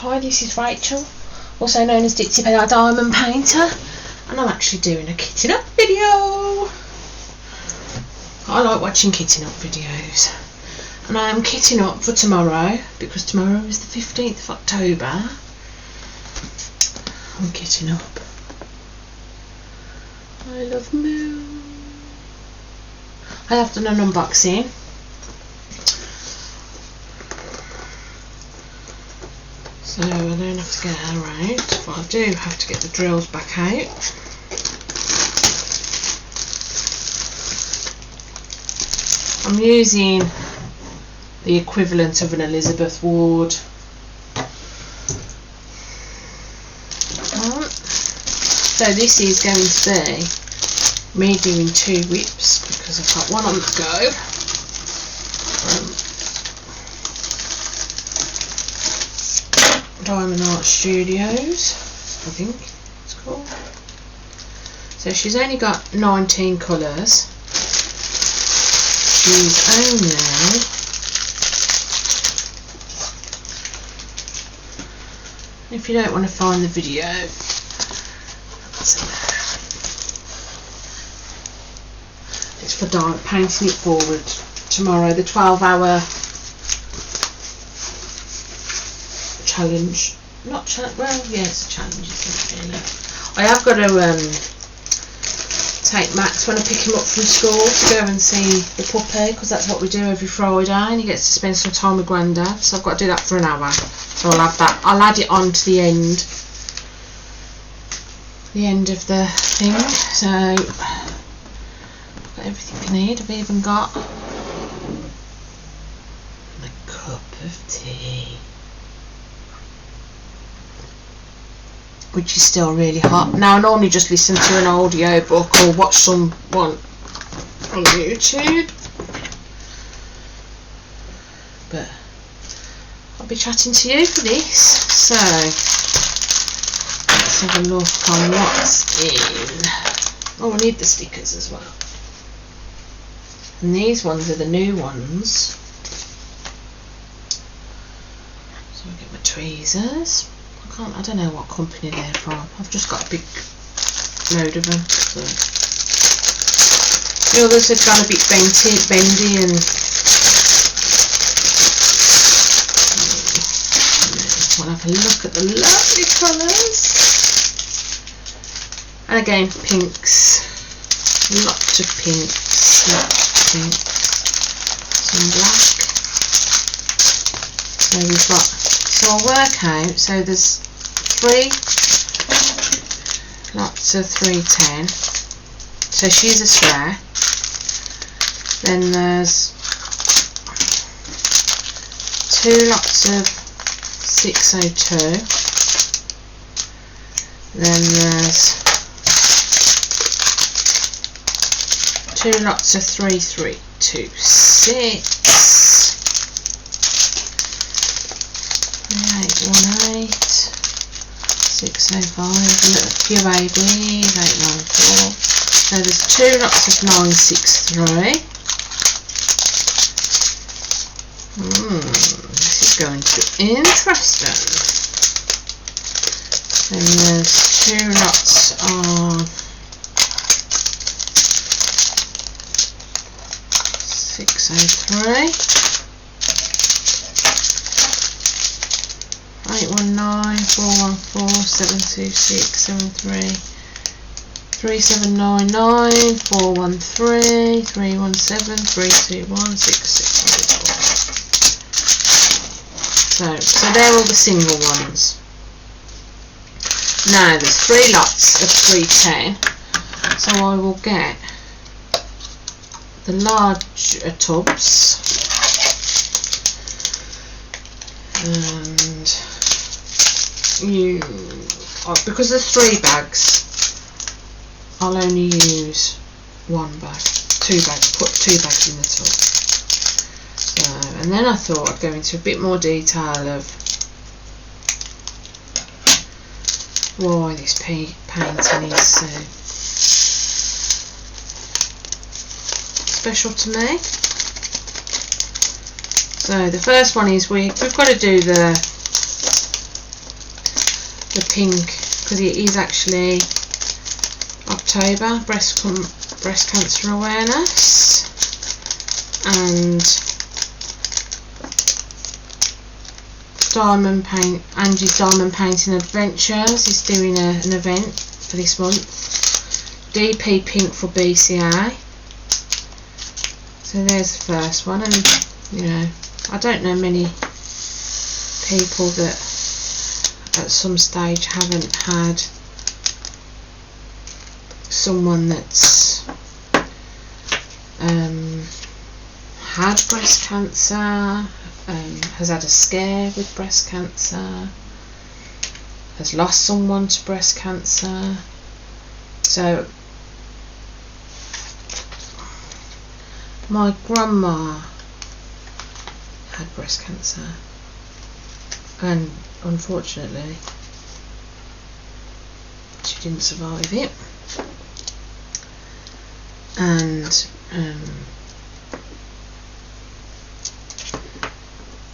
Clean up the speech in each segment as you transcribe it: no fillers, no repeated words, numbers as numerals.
Hi, this is Rachel, also known as Ditsy Diamond Painter, and I'm actually doing a kitting up video. I like watching kitting up videos, and I am kitting up for tomorrow because tomorrow is the 15th of October. I'm kitting up. I love moon. I have done an unboxing. So I don't have to get her out, but I do have to get the drills back out. I'm using the equivalent of an Elizabeth Ward. So this is going to be me doing 2 whips because I've got one on the go. Diamond Art Studios, I think it's called. So she's only got 19 colours. She's only if you don't want to find the video, it's for painting it forward tomorrow, the 12-hour challenge. Not challenge, well, yeah, it's a challenge, isn't it, really? I have got to take Max when I pick him up from school to go and see the puppy, because that's what we do every Friday, and he gets to spend some time with Grandad, so I've got to do that for an hour. So I'll have that. I'll add it on to the end of the thing. So I've got everything I need. I've even got a cup of tea, which is still really hot. Now I normally just listen to an audio book or watch someone on YouTube, but I'll be chatting to you for this. So let's have a look on what's in. Oh, I need the stickers as well. And these ones are the new ones. So I'll get my tweezers. I don't know what company they're from. I've just got a big load of them. So. The others have gone a bit bendy and we'll have a look at the lovely colours. And again, pinks. Lots of pinks. Some black. So we've got, so I'll work out, so there's 3 lots of 310, so she's a square. Then there's 2 lots of 602. Then there's 2 lots of 3326. 818, 605, and a few ABs, 894. So there's 2 lots of 963. This is going to be interesting. Then there's 2 lots of 603. 819, 414, 726, 73, 3799, 413, 317, 321, 6604. So they're all the single ones. Now there's 3 lots of 310, so I will get the larger tubs, and because there's 3 bags, I'll only use 1 bag, 2 bags, put 2 bags in the tub. So, and then I thought I'd go into a bit more detail of why this painting is so special to me. So the first one is we've got to do the the pink, because it is actually October, breast cancer awareness, and Angie's Diamond Painting Adventures is doing an event for this month. DP Pink for BCA. So there's the first one, and you know, I don't know many people that at some stage haven't had someone that's had breast cancer, has had a scare with breast cancer, has lost someone to breast cancer. So my grandma had breast cancer, and unfortunately she didn't survive it. And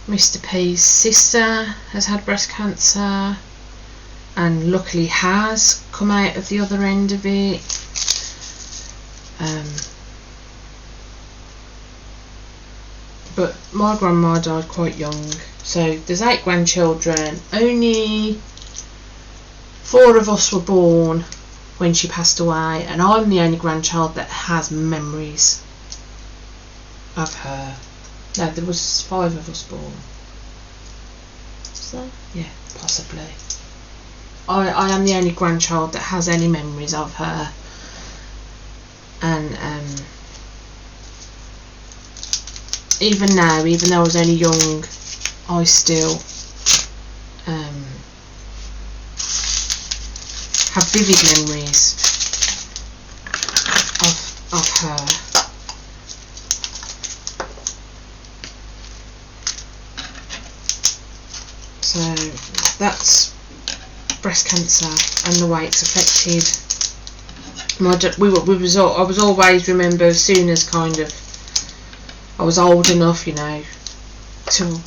Mr. P's sister has had breast cancer and luckily has come out of the other end of it. But my grandma died quite young, so there's 8 grandchildren. Only 4 of us were born when she passed away, and I'm the only grandchild that has memories of her. No, there was 5 of us born. So yeah, possibly. I am the only grandchild that has any memories of her, and even now, even though I was only young, I still have vivid memories of her. So that's breast cancer and the way it's affected. I was always, remember, as soon as kind of I was old enough, you know, to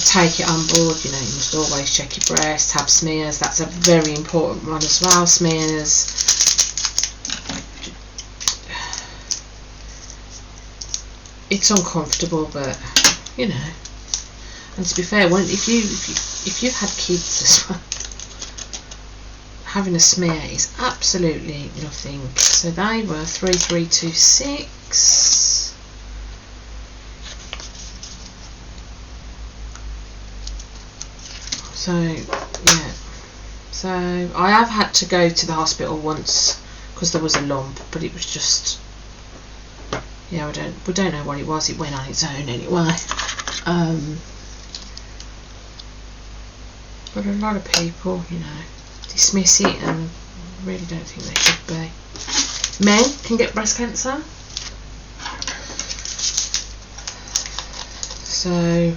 take it on board, you know, you must always check your breast, have smears. That's a very important one as well, smears. It's uncomfortable, but you know, and to be fair, if you've had kids as well, having a smear is absolutely nothing. So they were 3326. So yeah, so I have had to go to the hospital once because there was a lump, but it was just, yeah, we don't know what it was. It went on its own anyway. But a lot of people, you know, dismiss it and really don't think they should be. Men can get breast cancer. So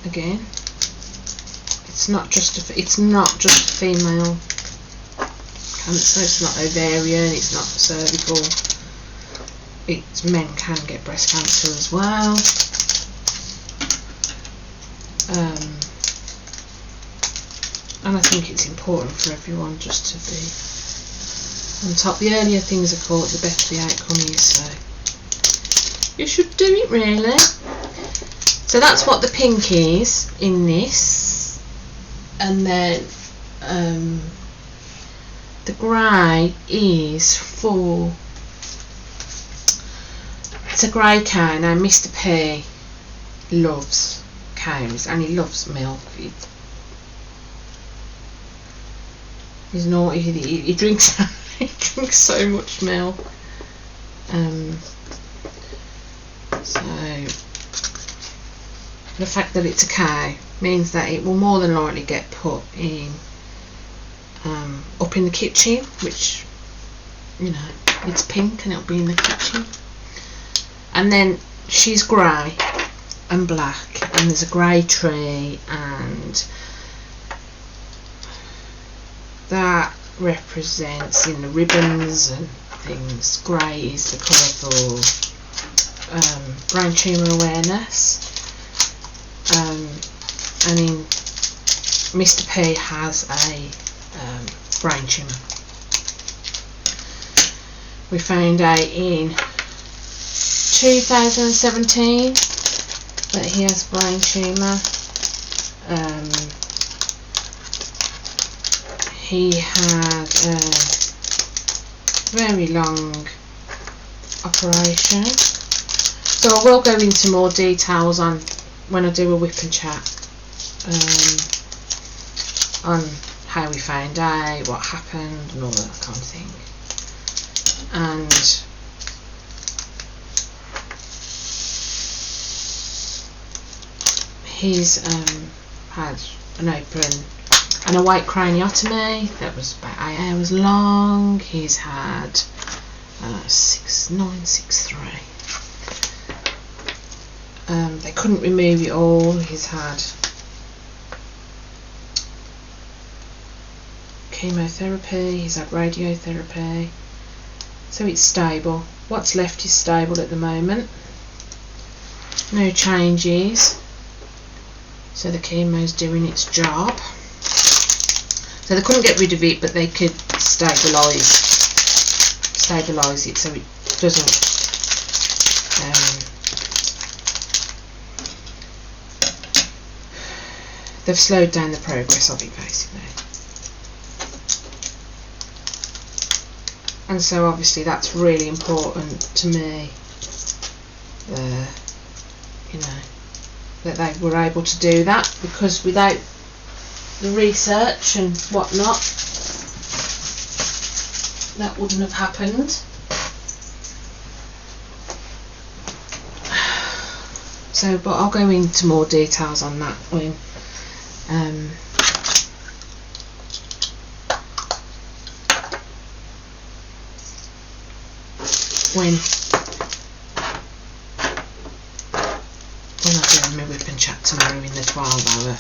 again, it's not just a female cancer. It's not ovarian. It's not cervical. Men can get breast cancer as well. And I think it's important for everyone just to be on top. The earlier things are caught, the better the outcome is. So you should do it, really. So that's what the pink is in this, and then the grey is for, it's a grey cow. Now Mr. P loves cows and he loves milk. He's naughty. He drinks he drinks so much milk. So the fact that it's a cow means that it will more than likely get put in up in the kitchen, which, you know, it's pink and it'll be in the kitchen. And then she's grey and black, and there's a grey tree, and that represents, in the ribbons and things, grey is the colour for brain tumour awareness. and in Mr. P has a brain tumour. We found out in 2017 that he has a brain tumour. He had a very long operation, so I will go into more details on when I do a whip and chat on how we found out, what happened and all that kind of thing. And he's had an open and a white craniotomy that was about 8 hours long. He's had 6963. They couldn't remove it all. He's had chemotherapy, he's had radiotherapy, so it's stable. What's left is stable at the moment. No changes. So the chemo's doing its job. So they couldn't get rid of it, but they could stabilise it so it doesn't they've slowed down the progress of it basically. And so obviously that's really important to me, you know, that they were able to do that, because without the research and whatnot, that wouldn't have happened. So, but I'll go into more details on that when I do my whip and chat tomorrow in the 12-hour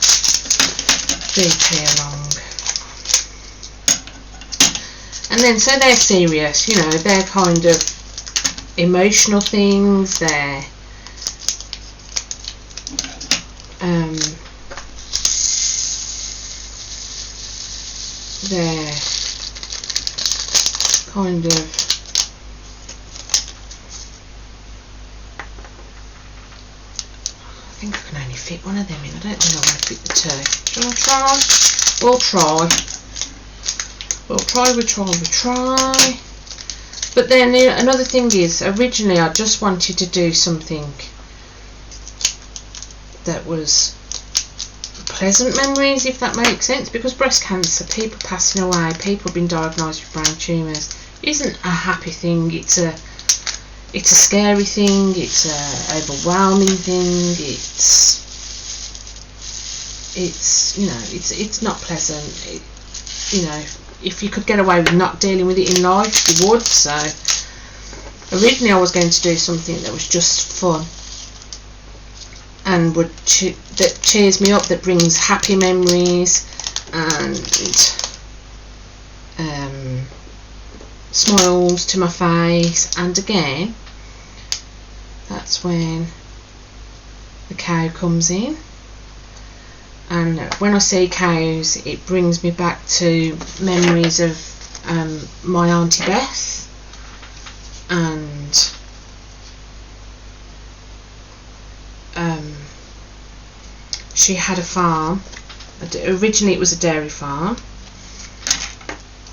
BP along. And then, so they're serious, you know, they're kind of emotional things, they're kind of I think I can only fit one of them in. I don't think I want to fit the two. Shall I try? We'll try. We try. But then another thing is, originally I just wanted to do something that was pleasant memories, if that makes sense, because breast cancer, people passing away, people being diagnosed with brain tumours, isn't a happy thing. It's a scary thing, it's a overwhelming thing, it's you know, it's not pleasant. You know, if you could get away with not dealing with it in life, you would. So originally I was going to do something that was just fun and that cheers me up, that brings happy memories and smiles to my face. And again, that's when the cow comes in, and when I see cows, it brings me back to memories of my Auntie Beth, and she had a farm. Originally it was a dairy farm,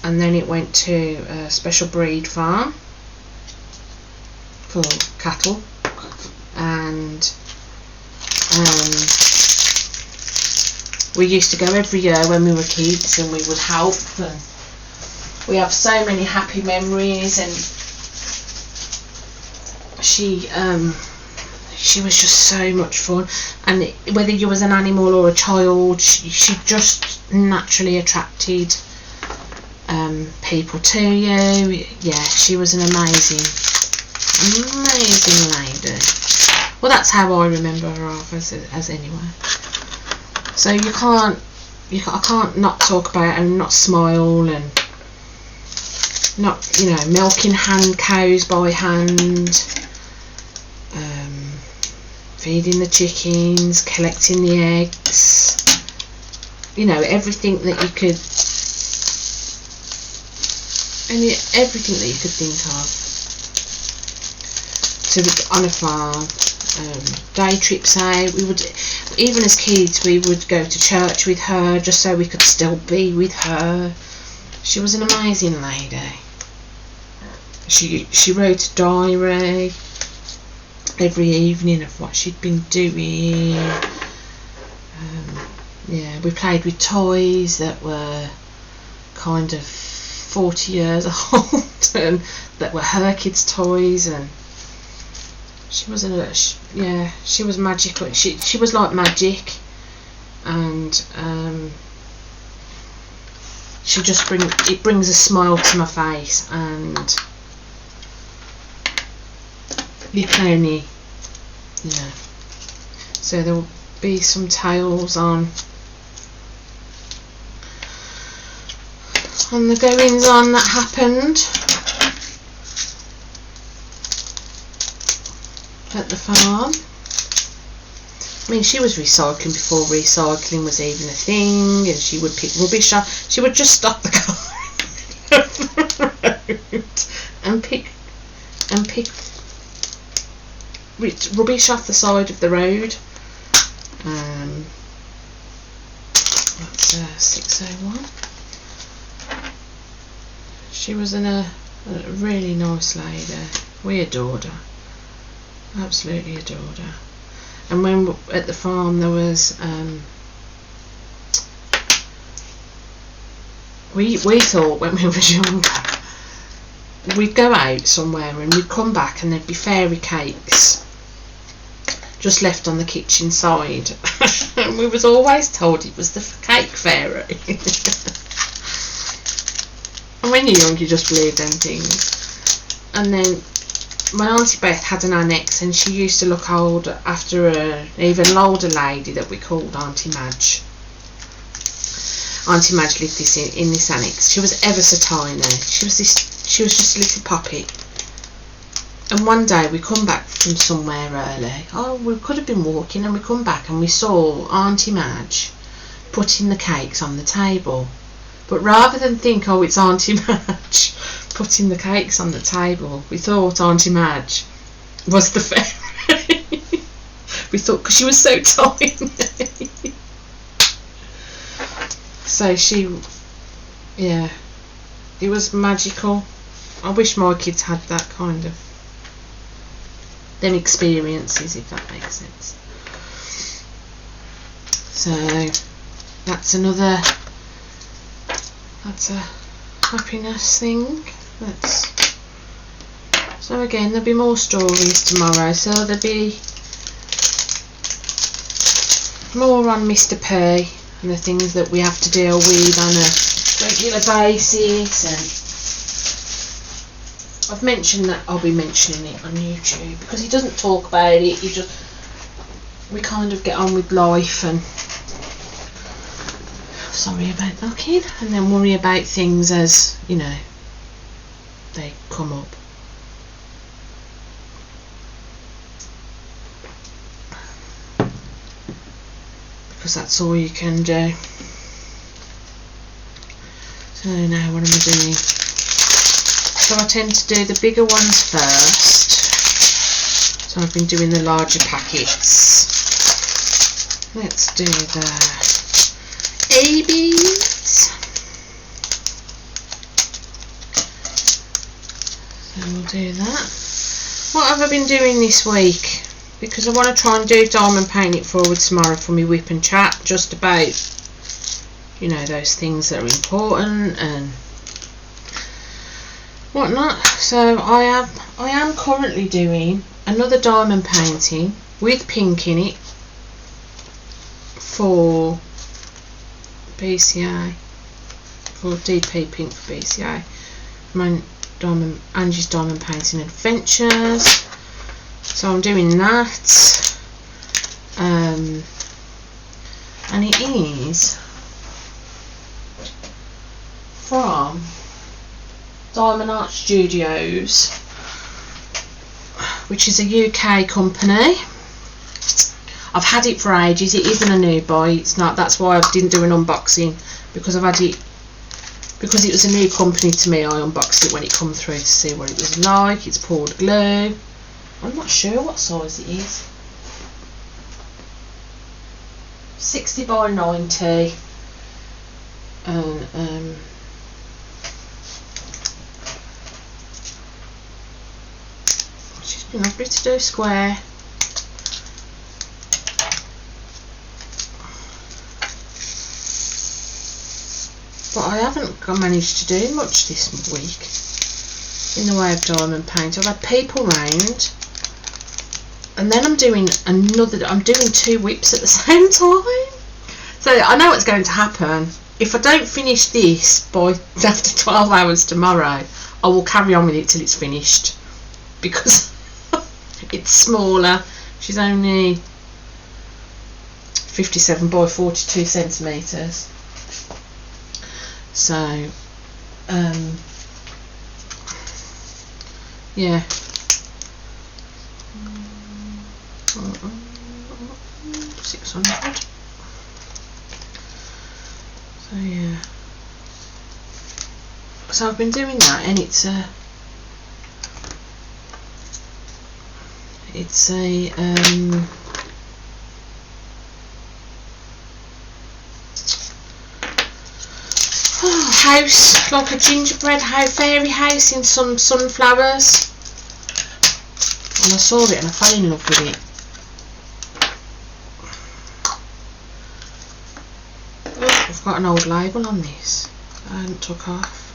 and then it went to a special breed farm for cattle, and we used to go every year when we were kids, and we would help, and we have so many happy memories. And she was just so much fun, and whether you was an animal or a child, she just naturally attracted people to you. Yeah, she was an amazing lady. Well, that's how I remember her as anyway. So I can't not talk about it and not smile, and not, you know, milking cows by hand, feeding the chickens, collecting the eggs, you know, everything that you could, everything that you could think of. On a farm, day trips out. We would, even as kids, we would go to church with her just so we could still be with her. She was an amazing lady. She wrote a diary every evening of what she'd been doing. Yeah, we played with toys that were kind of 40 years old and that were her kids' toys, and she was she was magical. She was like magic, and she just brings a smile to my face, and you can only, you know. So there will be some tales on the goings on that happened at the farm. I mean, she was recycling before recycling was even a thing, and she would pick rubbish up. She would just stop the car and pick rubbish off the side of the road. That's 601. She was a really nice lady. We adored her. Absolutely adored her. And when at the farm there was we thought when we was younger we'd go out somewhere and we'd come back and there'd be fairy cakes just left on the kitchen side. And we was always told it was the cake fairy. And when you're young you just believe them things. And then my Auntie Beth had an annex, and she used to look after an even older lady that we called Auntie Madge. Auntie Madge lived in this annex. She was ever so tiny. She was just a little puppy. And one day we come back from somewhere early. Oh, we could have been walking, and we come back and we saw Auntie Madge putting the cakes on the table. But rather than think, oh, it's Auntie Madge putting the cakes on the table, we thought Auntie Madge was the fairy. We thought, because she was so tiny. So yeah, it was magical. I wish my kids had that kind of them experiences, if that makes sense. So that's a happiness thing. So again, there'll be more stories tomorrow, so there'll be more on Mr. P and the things that we have to deal with on a regular basis. And I've mentioned that I'll be mentioning it on YouTube because he doesn't talk about it, we kind of get on with life and sorry about knocking, and then worry about things as, you know, they come up. Because that's all you can do. So now what am I doing? So I tend to do the bigger ones first. So I've been doing the larger packets. Let's do the ABs. So we'll do that. What have I been doing this week? Because I want to try and do diamond paint it forward tomorrow for me whip and chat, just about, you know, those things that are important and whatnot. So I am currently doing another diamond painting with pink in it for BCA, for DP Pink for BCA, Angie's Diamond Painting Adventures. So I'm doing that, and it is from Diamond Art Studios, which is a UK company. I've had it for ages. It isn't a new buy. It's not. That's why I didn't do an unboxing, because I've had it. Because it was a new company to me, I unboxed it when it come through to see what it was like. It's poured glue. I'm not sure what size it is. 60 by 90. And she's been lovely to do square. But I haven't managed to do much this week in the way of diamond paint. I've had people round, and then I'm doing 2 whips at the same time. So I know what's going to happen. If I don't finish this by after 12 hours tomorrow, I will carry on with it till it's finished, because it's smaller. She's only 57 by 42 centimetres. So, yeah. $600. So yeah. So I've been doing that, and it's a house, like a gingerbread house, fairy house in some sunflowers, and I saw it and I fell in love with it. Oh, I've got an old label on this I hadn't took off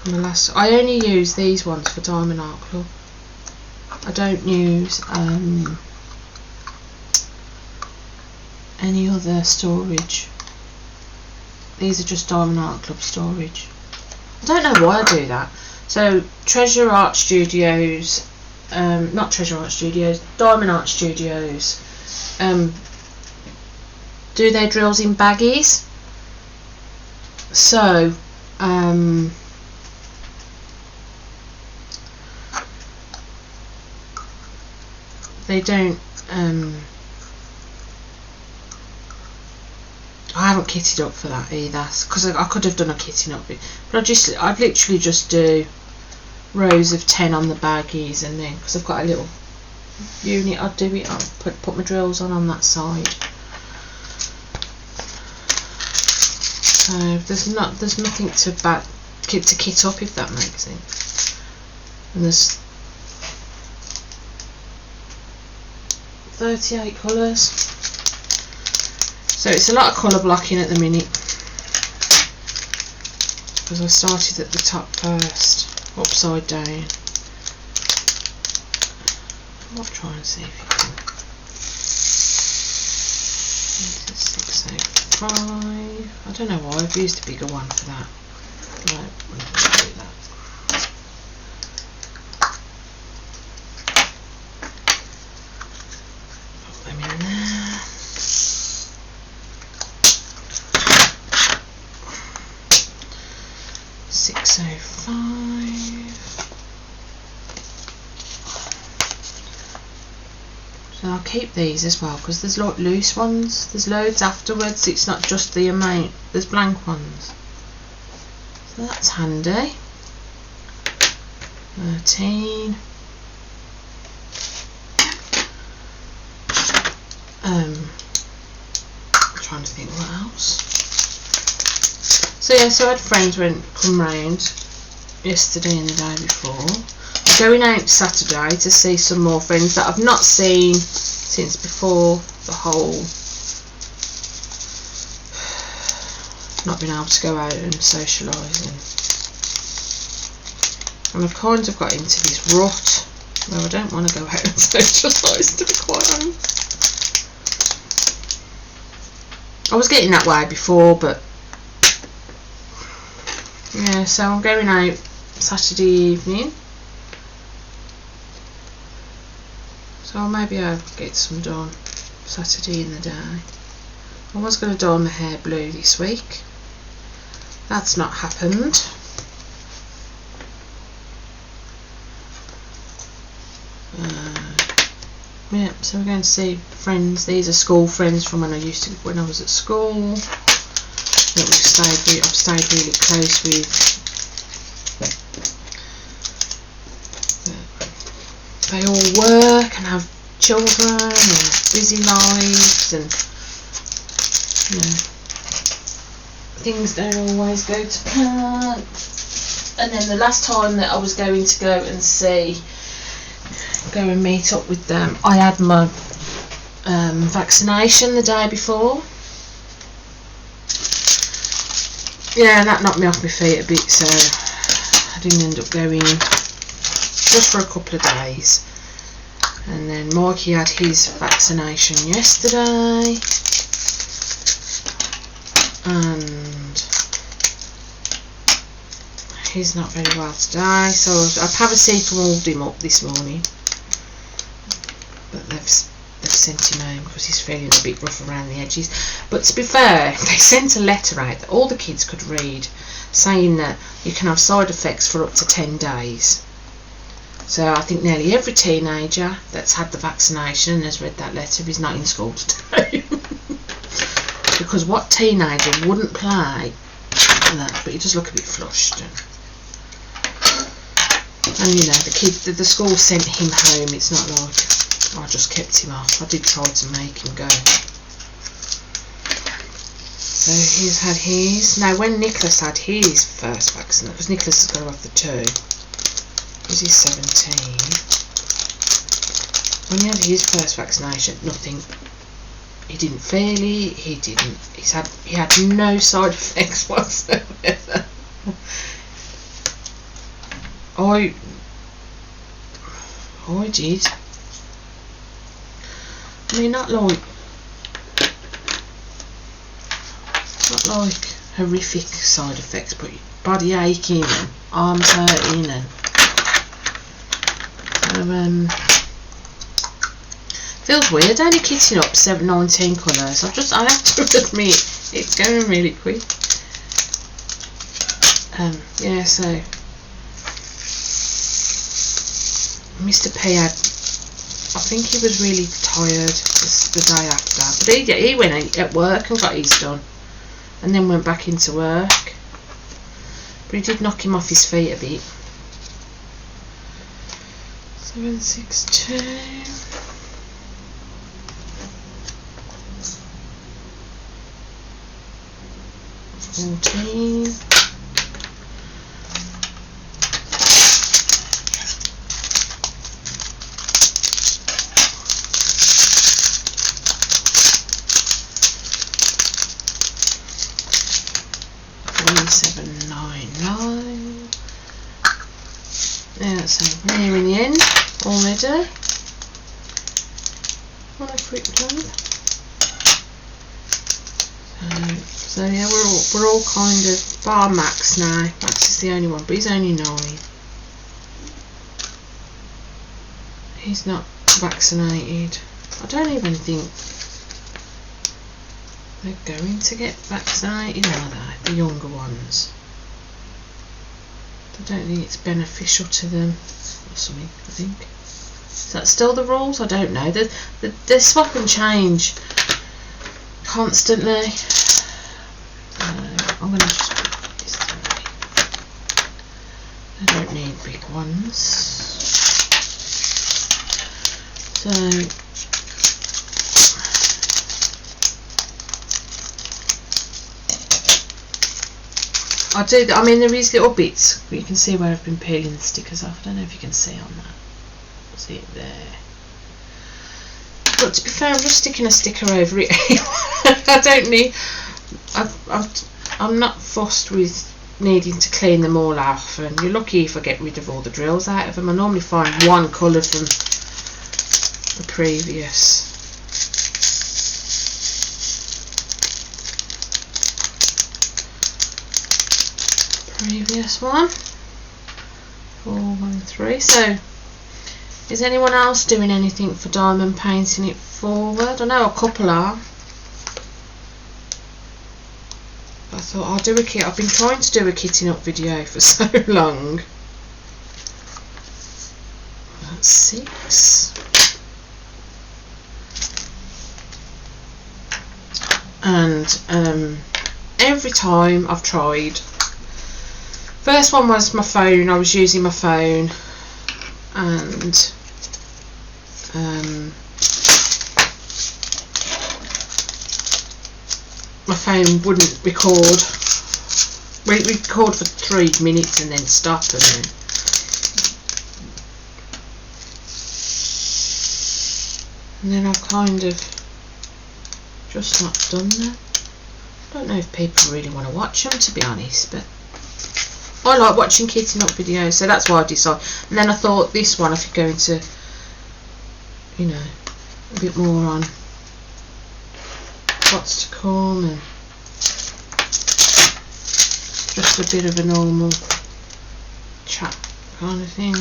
from the last. I only use these ones for Diamond Art Club. I don't use any other storage. These are just Diamond Art Club storage. I don't know why I do that. So Treasure Art Studios, not Treasure Art Studios, Diamond Art Studios, do their drills in baggies. So they don't. I haven't kitted up for that either, because I could have done a kitting up bit, but I'd literally just do rows of 10 on the baggies, and then because I've got a little unit, I'd do it. I'll put my drills on that side. So there's nothing to kit up, if that makes sense. And there's 38 colours. So it's a lot of colour blocking at the minute, because I started at the top first, upside down. I'll try and see if you can. This is 605. I don't know why I've used a bigger one for that. Right, I'm not going to do that. Put them in there. 605. So I'll keep these as well, because there's like loose ones. There's loads afterwards. It's not just the amount. There's blank ones. So that's handy. 13. I'm trying to think what else. So yeah, so I had friends come round yesterday and the day before. I'm going out Saturday to see some more friends that I've not seen since before the whole not being able to go out and socialise, and I've kind of got into this rut where I don't want to go out and socialise, to be quite honest. I was getting that way before, but yeah, so I'm going out Saturday evening, so maybe I'll get some done Saturday in the day. I was going to dye my hair blue this week. That's not happened. Yeah, so we're going to see friends. These are school friends from when I was at school. That I've stayed really close with. They all work and have children and busy lives, and things don't always go to plan. And then the last time that I was going to go and meet up with them, I had my vaccination the day before. Yeah, and that knocked me off my feet a bit, so I didn't end up going just for a couple of days. And then Mikey had his vaccination yesterday, and he's not very well today, so I've paracetamolled him up this morning, but they've sent him home because he's feeling a bit rough around the edges. But to be fair, they sent a letter out that all the kids could read, saying that you can have side effects for up to 10 days. So I think nearly every teenager that's had the vaccination and has read that letter is not in school today. Because what teenager wouldn't play that? But he does look a bit flushed. And the school sent him home. It's not like I just kept him off. I did try to make him go. So he's had his. Now when Nicholas had his first vaccine, because Nicholas has got to have the 2, because he's 17. When he had his first vaccination, nothing. He didn't feel it. He had no side effects whatsoever. I did. I mean, not like horrific side effects, but body aching and arms hurting and feels weird only kitting up 19 colours. I have to admit it's going really quick. Yeah, so Mr. P had, I think he was really tired the day after, but he went at work and got his done, and then went back into work. But he did knock him off his feet a bit. 762. 14. 799. Yeah, so we're nearing the end already. What a quick job. So yeah, we're all kind of bar Max now. Max is the only one, but he's only 9. He's not vaccinated. I don't even think they're going to get vaccinated, are they? The younger ones. I don't think it's beneficial to them or something, I think. Is that still the rules? I don't know. They swap and change constantly. I'm going to just put this away. I don't need big ones. So I mean there is little bits, but you can see where I've been peeling the stickers off. I don't know if you can see on that. See it there. But to be fair, I'm just sticking a sticker over it. I don't need. I'm not fussed with needing to clean them all off, and you're lucky if I get rid of all the drills out of them. I normally find one colour from the previous. One 413. So is anyone else doing anything for diamond painting it forward? I know a couple are. I thought I'll do a kit. I've been trying to do a kitting up video for so long. That's 6. and every time I've tried, first one was my phone. I was using my phone, and my phone wouldn't record. Well, it would record for 3 minutes and then stop, and then I've kind of just not done that. I don't know if people really want to watch them, to be honest, but I like watching kitting up videos, so that's why I decided. And then I thought this one I could go into, you know, a bit more on what's to come and just a bit of a normal chat kind of thing.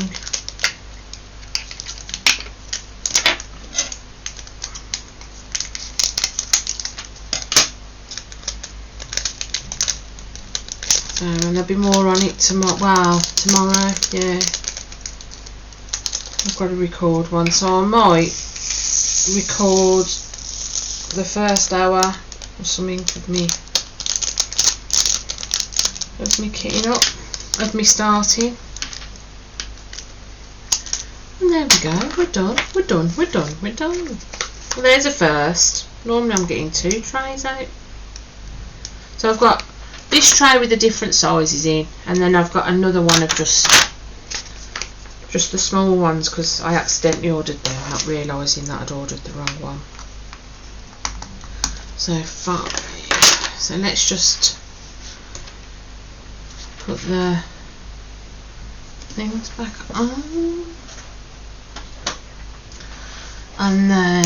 And there'll be more on it tomorrow. Wow, tomorrow, yeah. I've got to record one, so I might record the first hour or something of me kitting up, of me starting. And there we go, we're done. Well, there's a first. Normally I'm getting 2 trays out. So I've got this tray with the different sizes in, and then I've got another one of just the small ones, because I accidentally ordered them without realising that I'd ordered the wrong one. So 5. So let's just put the things back on, and then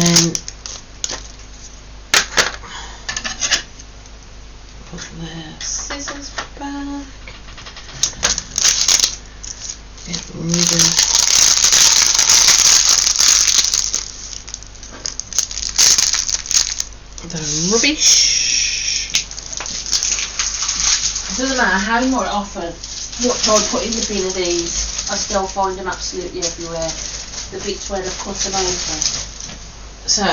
put the scissors back, get rid of the rubbish. It doesn't matter how more often what I put in the bin of these, I still find them absolutely everywhere, the bits where they've cut them open. So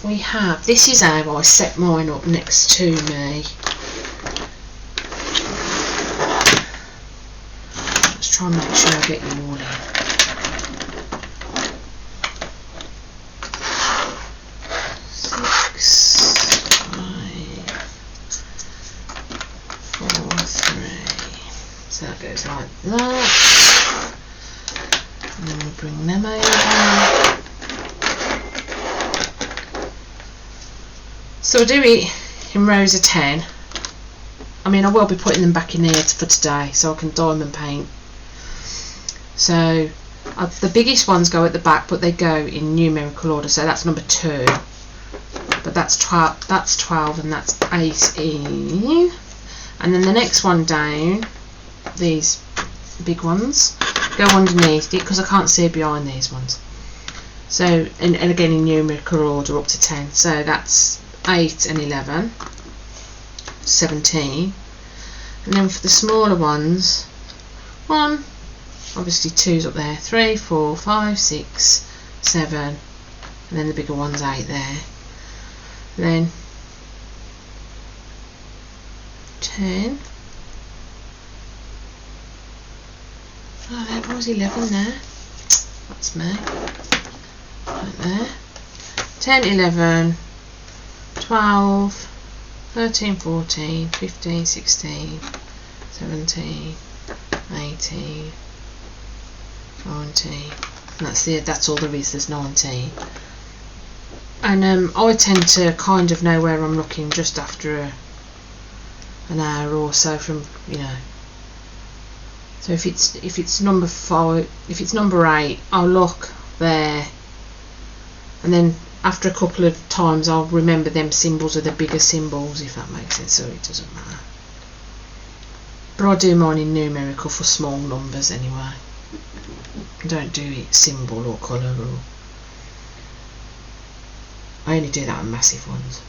we have, this is how I set mine up next to me. Let's try and make sure I get you all in. So that goes like that, and then we bring them over. So we'll do it in rows of 10. I mean, I will be putting them back in here for today, so I can diamond paint. So the biggest ones go at the back, but they go in numerical order. So that's number 2, but that's 12. That's 12, and that's 18. And then the next one down, these big ones, go underneath it because I can't see behind these ones. So and again in numerical order up to 10. So that's 8 and 11, 17. And then for the smaller ones, 1, obviously 2's up there, 3, 4, 5, 6, 7, and then the bigger one's 8 there. And then 10. Oh, there was 11 there. That's me. Right there. 10, 11, 12, 13, 14, 15, 16, 17, 18, 19. And that's all there is, there's 19. And I tend to kind of know where I'm looking just after an hour or so from, you know. So if it's number 5, if it's number 8, I'll look there, and then after a couple of times I'll remember them symbols are the bigger symbols, if that makes sense. So it doesn't matter. But I do mine in numerical for small numbers anyway. I don't do it symbol or colour, or I only do that on massive ones.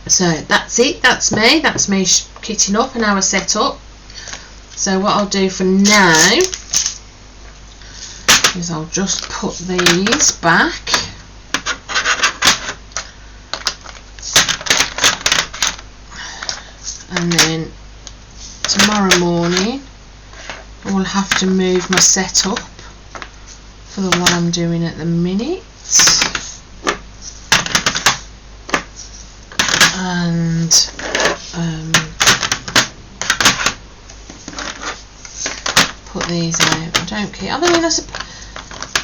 So that's it, that's me kitting up and our setup. So what I'll do for now is I'll just put these back and then tomorrow morning I will have to move my setup for the one I'm doing at the minute, and put these out. I don't keep. I mean,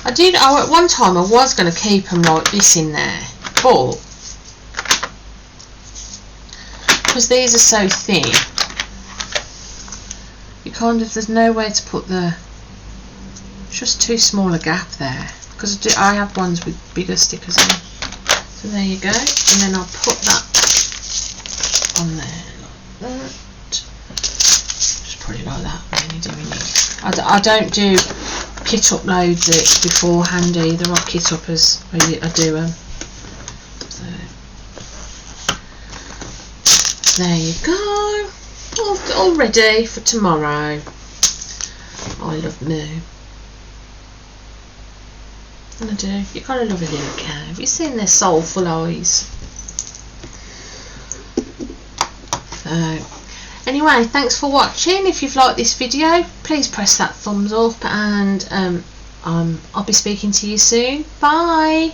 I did. At one time I was going to keep them like this in there, but because these are so thin, you kind of, there's nowhere to put the. It's just too small a gap there. Because I have ones with bigger stickers on. So there you go, and then I'll put that on there like that. Just put it like that when you're doing it. I don't do kit uploads it beforehand either. I kit up as I do them. So there you go, all ready for tomorrow. I love me. I do. You gotta love a little cow. Have you seen their soulful eyes? Anyway, thanks for watching. If you've liked this video, please press that thumbs up, and I'll be speaking to you soon. Bye.